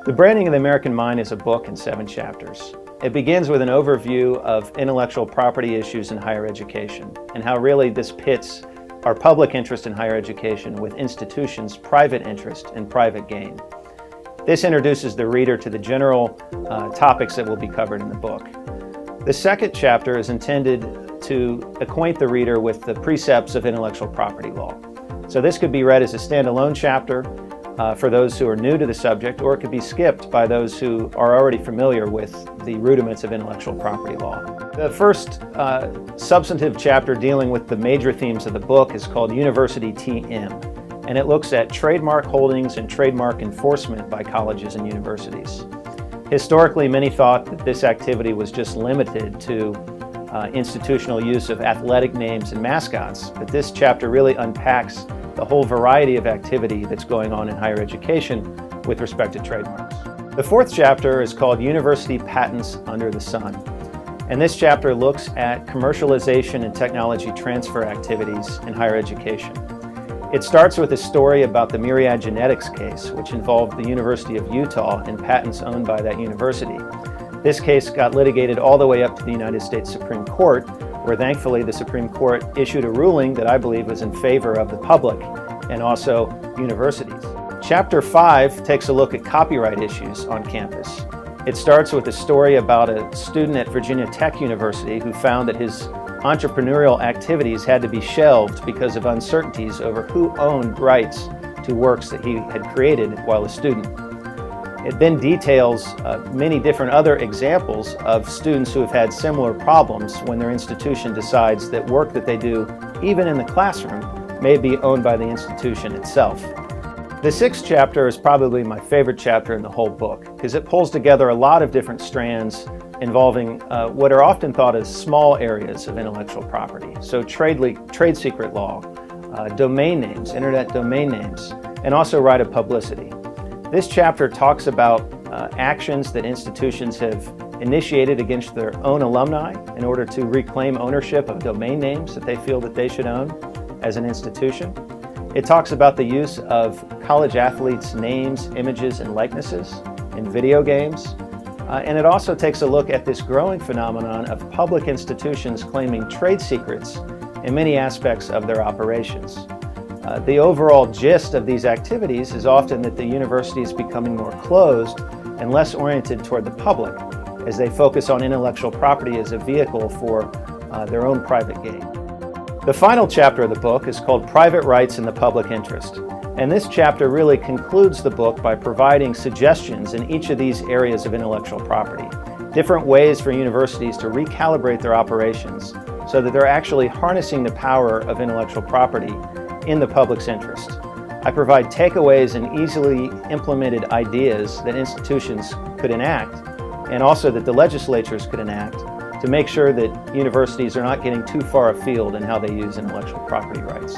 The Branding of the American Mind is a book in 7 chapters. It begins with an overview of intellectual property issues in higher education and how really this pits our public interest in higher education with institutions' private interest and private gain. This introduces the reader to the general topics that will be covered in the book. The second chapter is intended to acquaint the reader with the precepts of intellectual property law. So this could be read as a standalone chapter for those who are new to the subject, or it could be skipped by those who are already familiar with the rudiments of intellectual property law. The first substantive chapter dealing with the major themes of the book is called University TM, and it looks at trademark holdings and trademark enforcement by colleges and universities. Historically, many thought that this activity was just limited to institutional use of athletic names and mascots, but this chapter really unpacks the whole variety of activity that's going on in higher education with respect to trademarks. The fourth chapter is called University Patents Under the Sun, and this chapter looks at commercialization and technology transfer activities in higher education. It starts with a story about the Myriad Genetics case, which involved the University of Utah and patents owned by that university. This case got litigated all the way up to the United States Supreme Court, where thankfully the Supreme Court issued a ruling that I believe was in favor of the public and also universities. Chapter 5 takes a look at copyright issues on campus. It starts with a story about a student at Virginia Tech University who found that his entrepreneurial activities had to be shelved because of uncertainties over who owned rights to works that he had created while a student. It then details many different other examples of students who have had similar problems when their institution decides that work that they do, even in the classroom, may be owned by the institution itself. The 6th chapter is probably my favorite chapter in the whole book because it pulls together a lot of different strands involving what are often thought as small areas of intellectual property. So trade secret law, domain names, internet domain names, and also right of publicity. This chapter talks about actions that institutions have initiated against their own alumni in order to reclaim ownership of domain names that they feel that they should own as an institution. It talks about the use of college athletes' names, images, and likenesses in video games. And it also takes a look at this growing phenomenon of public institutions claiming trade secrets in many aspects of their operations. The overall gist of these activities is often that the university is becoming more closed and less oriented toward the public as they focus on intellectual property as a vehicle for their own private gain. The final chapter of the book is called Private Rights in the Public Interest, and this chapter really concludes the book by providing suggestions in each of these areas of intellectual property, different ways for universities to recalibrate their operations so that they're actually harnessing the power of intellectual property in the public's interest. I provide takeaways and easily implemented ideas that institutions could enact, and also that the legislatures could enact to make sure that universities are not getting too far afield in how they use intellectual property rights.